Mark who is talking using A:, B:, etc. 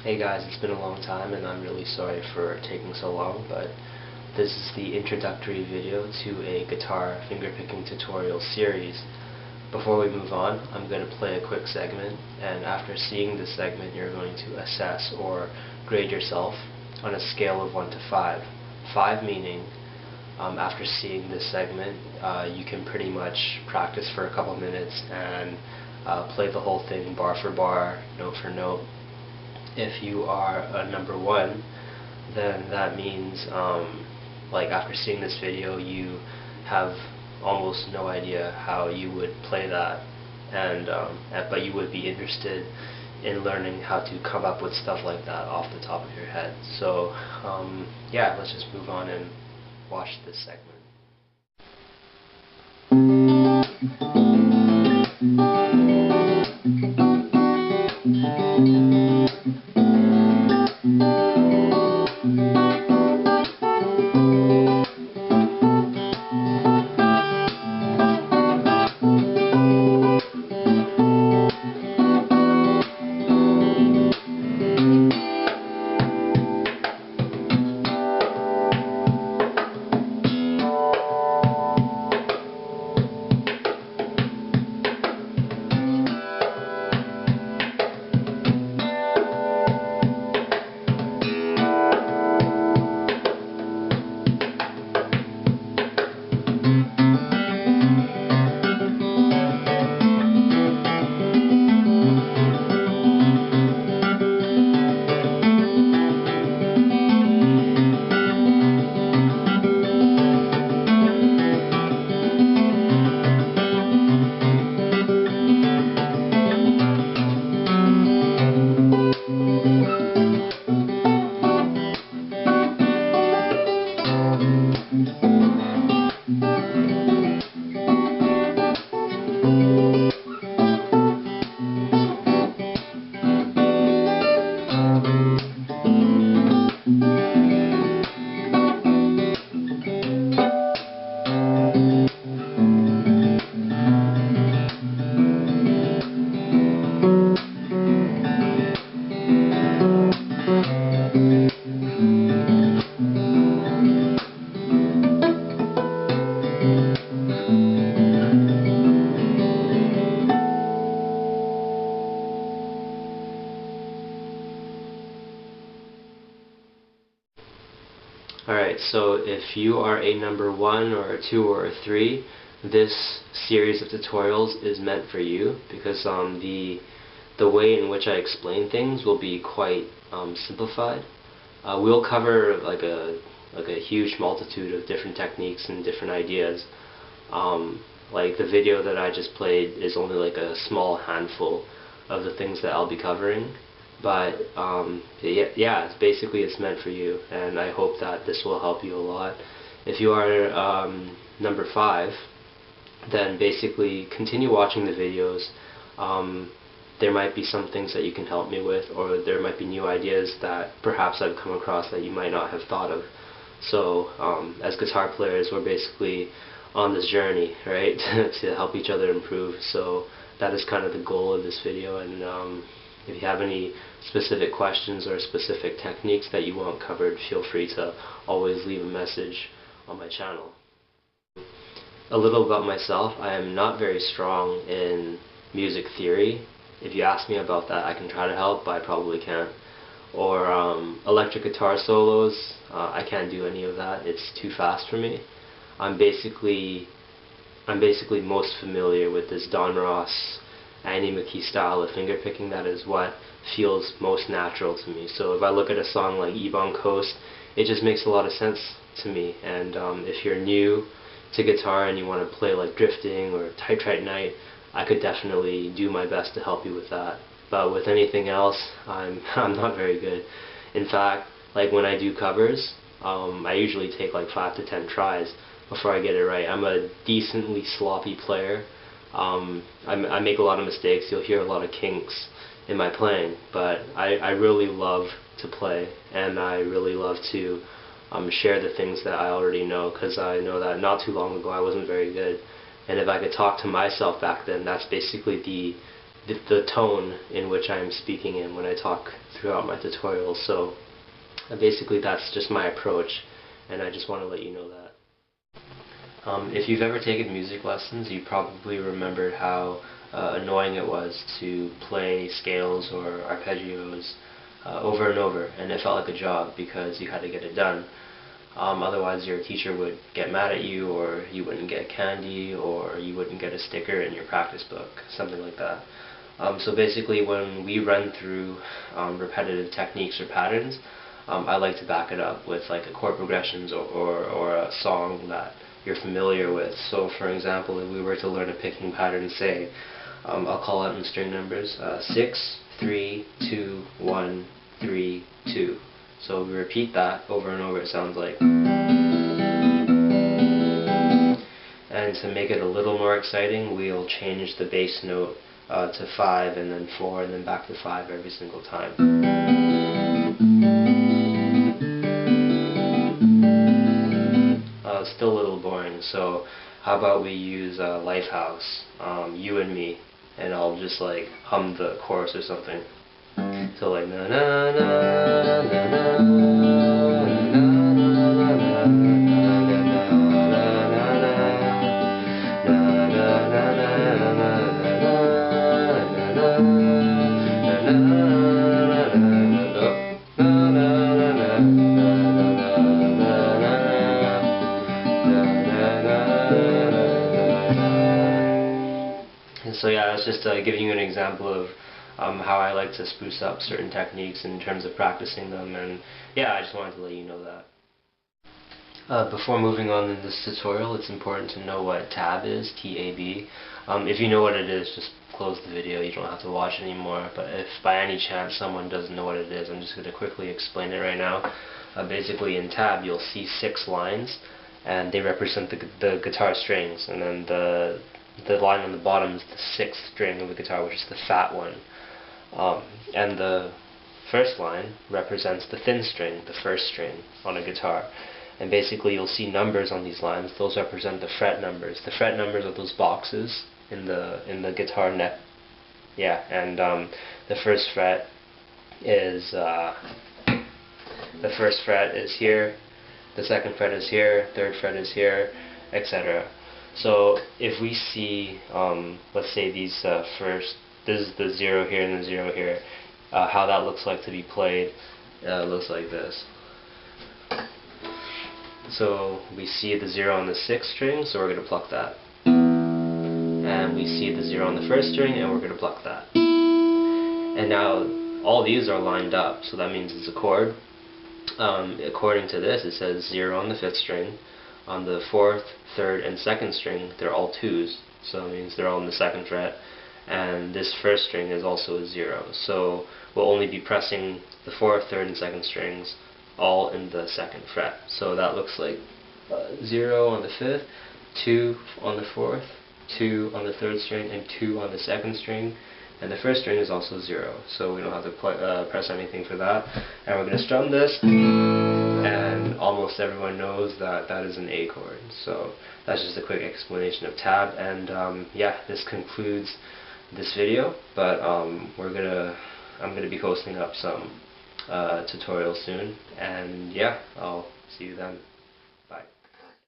A: Hey guys, it's been a long time and I'm really sorry for taking so long, but this is the introductory video to a guitar fingerpicking tutorial series. Before we move on, I'm going to play a quick segment, and after seeing this segment you're going to assess or grade yourself on a scale of 1 to 5. 5 meaning after seeing this segment you can pretty much practice for a couple minutes and play the whole thing bar for bar, note for note. If you are a number 1, then that means like after seeing this video you have almost no idea how you would play that, and but you would be interested in learning how to come up with stuff like that off the top of your head. So yeah, let's just move on and watch this segment. Alright, so if you are a number 1 or a 2 or a 3, this series of tutorials is meant for you, because the way in which I explain things will be quite simplified. We'll cover like a huge multitude of different techniques and different ideas. Like the video that I just played is only like a small handful of the things that I'll be covering. But yeah, it's meant for you, and I hope that this will help you a lot. If you are number 5, then basically continue watching the videos. There might be some things that you can help me with, or there might be new ideas that perhaps I've come across that you might not have thought of. So as guitar players, we're basically on this journey, right, to help each other improve. So that is kind of the goal of this video, and if you have any specific questions or specific techniques that you want covered, feel free to always leave a message on my channel. A little about myself: I am not very strong in music theory. If you ask me about that, I can try to help, but I probably can't. Or electric guitar solos, I can't do any of that. It's too fast for me. I'm basically most familiar with this Don Ross, Andy McKee style of fingerpicking. That is what feels most natural to me. So if I look at a song like Ebon Coast, it just makes a lot of sense to me. And if you're new to guitar and you want to play like Drifting or Tight Tight Night, I could definitely do my best to help you with that. But with anything else, I'm not very good. In fact, like when I do covers, I usually take like 5 to 10 tries before I get it right. I'm a decently sloppy player. I make a lot of mistakes. You'll hear a lot of kinks in my playing, but I really love to play, and I really love to share the things that I already know, because I know that not too long ago I wasn't very good, and if I could talk to myself back then, that's basically the tone in which I'm speaking in when I talk throughout my tutorials. So basically that's just my approach, and I just want to let you know that. If you've ever taken music lessons, you probably remembered how annoying it was to play scales or arpeggios over and over, and it felt like a job because you had to get it done. Otherwise your teacher would get mad at you, or you wouldn't get candy, or you wouldn't get a sticker in your practice book, something like that. So basically when we run through repetitive techniques or patterns, I like to back it up with like a chord progressions or a song that you're familiar with. So for example, if we were to learn a picking pattern, say, I'll call out in string numbers, 6, 3, 2, 1, 3, 2. So we repeat that over and over, it sounds like. And to make it a little more exciting, we'll change the bass note to 5 and then 4 and then back to 5 every single time. It's still a little boring, so how about we use Lifehouse, You and Me, and I'll just like hum the chorus or something. So like na na na na na so yeah, that's just giving you an example of how I like to spruce up certain techniques in terms of practicing them, and yeah, I just wanted to let you know that. Before moving on in this tutorial, it's important to know what tab is, T-A-B. If you know what it is, just close the video, you don't have to watch anymore, but if by any chance someone doesn't know what it is, I'm just going to quickly explain it right now. Basically in tab you'll see 6 lines, and they represent the guitar strings, and then the line on the bottom is the 6th string of the guitar, which is the fat one. And the first line represents the thin string, the first string on a guitar. And basically you'll see numbers on these lines. Those represent the fret numbers. The fret numbers are those boxes in the guitar neck. Yeah, and the first fret is here, the second fret is here, third fret is here, etc. So if we see, let's say these this is the 0 here and the 0 here, how that looks like to be played, looks like this. So we see the 0 on the 6th string, so we're going to pluck that. And we see the 0 on the 1st string, and we're going to pluck that. And now all these are lined up, so that means it's a chord. According to this, it says 0 on the 5th string. On the 4th, 3rd, and 2nd string, they're all 2s, so it means they're all in the 2nd fret. And this 1st string is also a 0, so we'll only be pressing the 4th, 3rd, and 2nd strings all in the 2nd fret. So that looks like 0 on the 5th, 2 on the 4th, 2 on the 3rd string, and 2 on the 2nd string. And the 1st string is also 0, so we don't have to press anything for that. And we're going to strum this, and almost everyone knows that that is an A chord. So that's just a quick explanation of tab, and yeah, this concludes this video, but I'm gonna be posting up some tutorials soon, and yeah, I'll see you then.